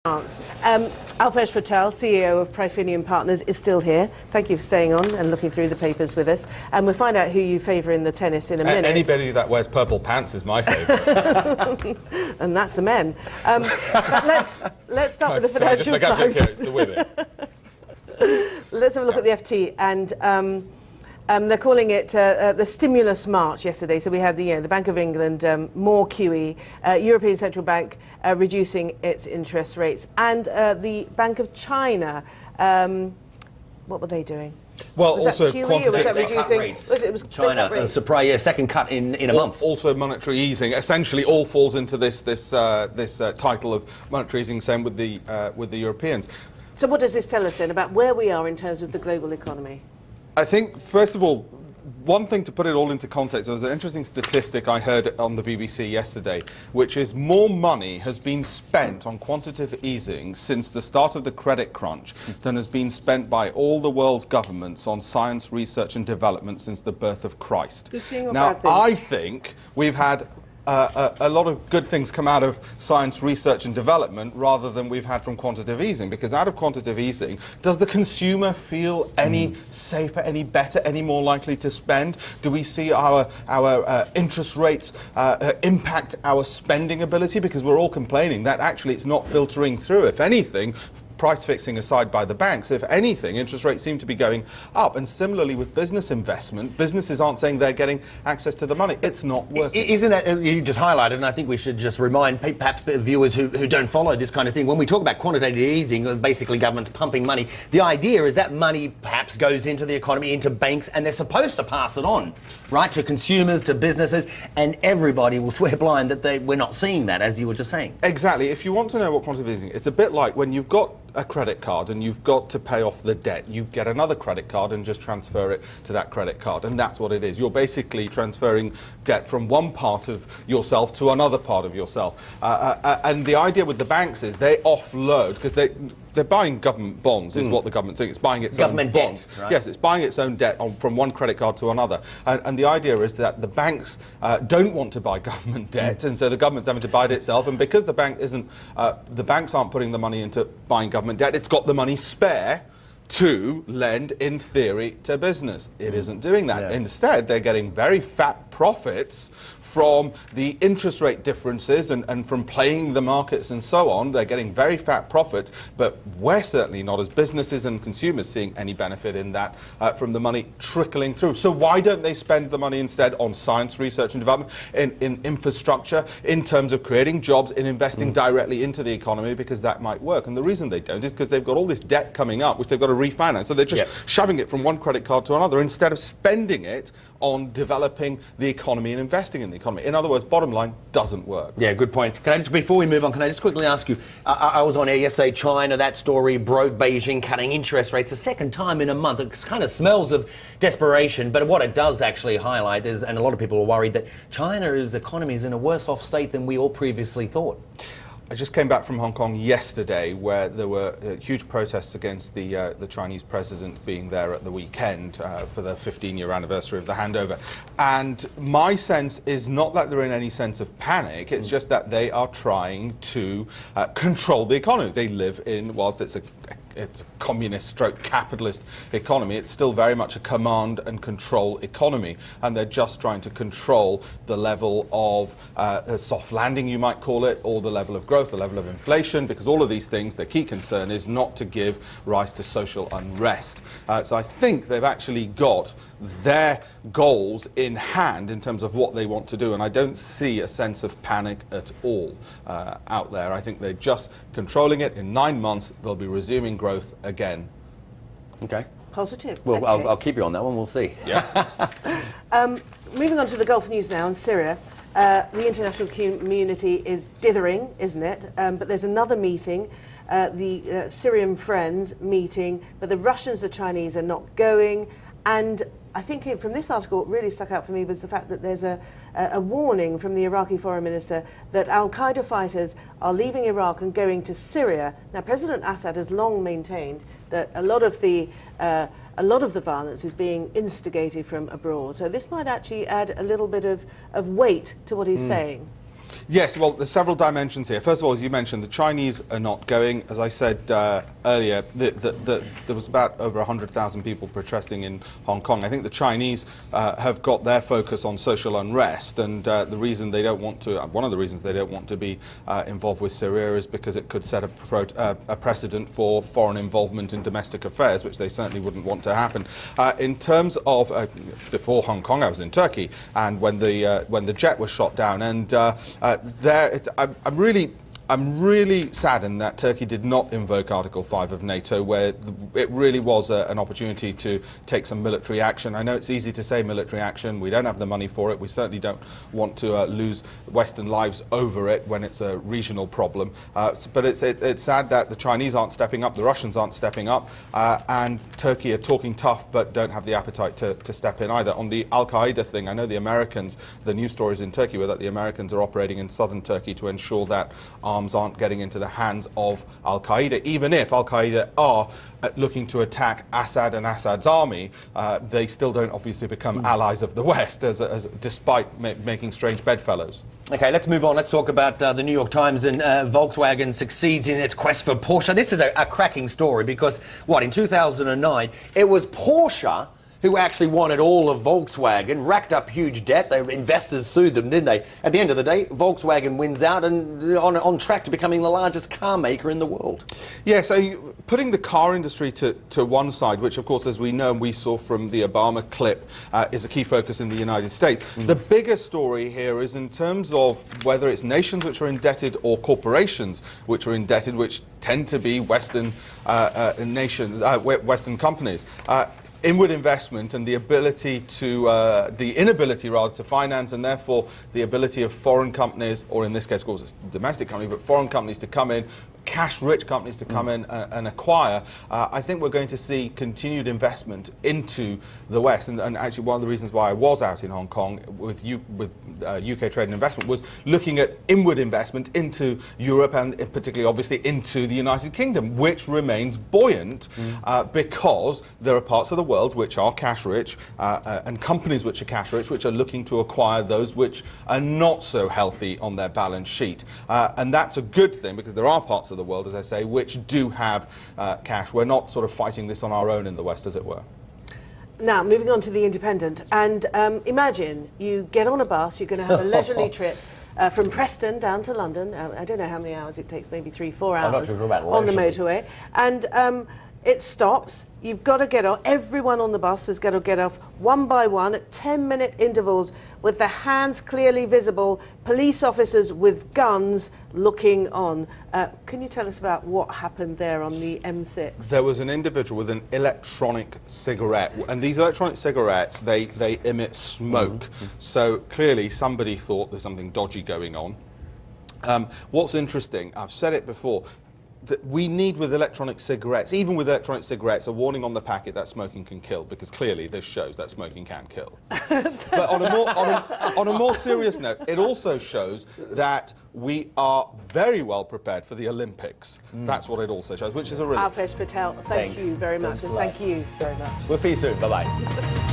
Alpesh Patel, CEO of Prifinium Partners, is still here. Thank you for staying on and looking through the papers with us. And we'll find out who you favour in the tennis in a minute. Anybody that wears purple pants is my favourite. And that's the men. But let's start with the financial crisis. It's the women. Let's have a look at the FT. And they're calling it the stimulus march yesterday. So we had the Bank of England, more QE, European Central Bank reducing its interest rates, and the Bank of China. What were they doing? Well, was also that QE or was that reducing? It was China, surprise, second cut in a month. Also monetary easing. Essentially, all falls into this title of monetary easing. Same with the Europeans. So what does this tell us then about where we are in terms of the global economy? I think, first of all, one thing to put it all into context, there was an interesting statistic I heard on the BBC yesterday, which is more money has been spent on quantitative easing since the start of the credit crunch than has been spent by all the world's governments on science, research and development since the birth of Christ. Good thing or now, bad thing? I think we've had a lot of good things come out of science, research and development rather than we've had from quantitative easing, because out of quantitative easing, does the consumer feel any safer, any better, any more likely to spend? Do we see our interest rates impact our spending ability? Because we're all complaining that actually it's not filtering through. If anything, price fixing aside by the banks, if anything, interest rates seem to be going up. And similarly with business investment, businesses aren't saying they're getting access to the money. It's not working. Isn't it, you just highlighted, and I think we should just remind perhaps viewers who don't follow this kind of thing, when we talk about quantitative easing, basically governments pumping money, the idea is that money perhaps goes into the economy, into banks, and they're supposed to pass it on, right, to consumers, to businesses, and everybody will swear blind that we're not seeing that, as you were just saying. Exactly. If you want to know what quantitative easing is, it's a bit like when you've got a credit card and you've got to pay off the debt, you get another credit card and just transfer it to that credit card, and that's what it is. You're basically transferring debt from one part of yourself to another part of yourself. And the idea with the banks is they offload, because they're buying government bonds, is what the government's doing. It's buying its government own bonds. Debt, right? Yes, it's buying its own debt from one credit card to another. And the idea is that the banks don't want to buy government debt, and so the government's having to buy it itself. And because the banks aren't putting the money into buying government debt, it's got the money spare to lend, in theory, to business. It isn't doing that. Yeah. Instead, they're getting very fat profits from the interest rate differences and from playing the markets and so on. They're getting very fat profits, but we're certainly not, as businesses and consumers, seeing any benefit in that from the money trickling through. So why don't they spend the money instead on science, research and development, in infrastructure, in terms of creating jobs, in investing directly into the economy, because that might work. And the reason they don't is because they've got all this debt coming up, which they've got to refinance. So they're just shoving it from one credit card to another instead of spending it on developing the economy and investing in the economy. In other words, bottom line, doesn't work. Yeah, good point. Can I just, before we move on, can I just quickly ask you, I was on air yesterday, China, that story broke Beijing cutting interest rates the second time in a month. It kind of smells of desperation, but what it does actually highlight is, and a lot of people are worried, that China's economy is in a worse off state than we all previously thought. I just came back from Hong Kong yesterday, where there were huge protests against the Chinese president being there at the weekend for the 15-year anniversary of the handover. And my sense is not that they're in any sense of panic, it's just that they are trying to control the economy. They live in, whilst it's a communist stroke capitalist economy, it's still very much a command and control economy, and they're just trying to control the level of a soft landing, you might call it, or the level of growth, the level of inflation, because all of these things, their key concern is not to give rise to social unrest. So I think they've actually got their goals in hand in terms of what they want to do, and I don't see a sense of panic at all out there. I think they're just controlling it. In 9 months, they'll be resuming growth again. Okay. Positive. Well, okay. I'll keep you on that one, we'll see. Yeah. Moving on to the Gulf news now, in Syria. The international community is dithering, isn't it? But there's another meeting, the Syrian Friends meeting, but the Russians, the Chinese are not going. And I think from this article, what really stuck out for me was the fact that there's a warning from the Iraqi foreign minister that al-Qaeda fighters are leaving Iraq and going to Syria. Now, President Assad has long maintained that a lot of the violence is being instigated from abroad. So this might actually add a little bit of weight to what he's saying. Yes, well, there's several dimensions here. First of all, as you mentioned, the Chinese are not going. As I said earlier, there was about over 100,000 people protesting in Hong Kong. I think the Chinese have got their focus on social unrest, and the reason they don't want to, one of the reasons they don't want to be involved with Syria is because it could set a precedent for foreign involvement in domestic affairs, which they certainly wouldn't want to happen. In terms of before Hong Kong, I was in Turkey, and when the jet was shot down, and I'm really saddened that Turkey did not invoke Article 5 of NATO, where it really was an opportunity to take some military action. I know it's easy to say military action. We don't have the money for it. We certainly don't want to lose Western lives over it when it's a regional problem. But it's sad that the Chinese aren't stepping up, the Russians aren't stepping up, and Turkey are talking tough but don't have the appetite to step in either. On the Al-Qaeda thing, I know the Americans, the news stories in Turkey were that the Americans are operating in southern Turkey to ensure that arms aren't getting into the hands of Al-Qaeda. Even if Al-Qaeda are looking to attack Assad and Assad's army, they still don't obviously become allies of the West, despite making strange bedfellows. Okay, let's move on. Let's talk about the New York Times, and Volkswagen succeeds in its quest for Porsche. This is a cracking story because, in 2009, it was Porsche who actually wanted all of Volkswagen, racked up huge debt. Their investors sued them, didn't they? At the end of the day, Volkswagen wins out and on track to becoming the largest car maker in the world. Yeah, so putting the car industry to one side, which of course, as we know and we saw from the Obama clip, is a key focus in the United States. The bigger story here is in terms of whether it's nations which are indebted or corporations which are indebted, which tend to be Western nations, Western companies. Inward investment and the ability to, the inability rather to finance, and therefore the ability of foreign companies, or in this case, of course, it's domestic companies, but foreign companies to come in, cash-rich companies to come in and acquire. I think we're going to see continued investment into the West, and actually one of the reasons why I was out in Hong Kong with UK Trade and Investment was looking at inward investment into Europe and particularly obviously into the United Kingdom, which remains buoyant because there are parts of the world which are cash-rich and companies which are cash-rich which are looking to acquire those which are not so healthy on their balance sheet. And that's a good thing because there are parts of the world, as I say, which do have cash. We're not sort of fighting this on our own in the West, as it were. Now, moving on to The Independent, and imagine you get on a bus, you're going to have a leisurely trip from Preston down to London. I don't know how many hours it takes, maybe 3-4 hours on the motorway. And it stops. You've got to get off. Everyone on the bus has got to get off one by one at 10-minute intervals with the hands clearly visible, police officers with guns looking on. Can you tell us about what happened there on the M6? There was an individual with an electronic cigarette, and these electronic cigarettes, they emit smoke. So clearly somebody thought there's something dodgy going on. What's interesting, I've said it before, that we need with electronic cigarettes, even with electronic cigarettes, a warning on the packet that smoking can kill, because clearly this shows that smoking can kill. But on a more serious note, it also shows that we are very well prepared for the Olympics. That's what it also shows, which is a relief. Alpesh, Patel, thank you very much, and thank you very much. We'll see you soon. Bye-bye.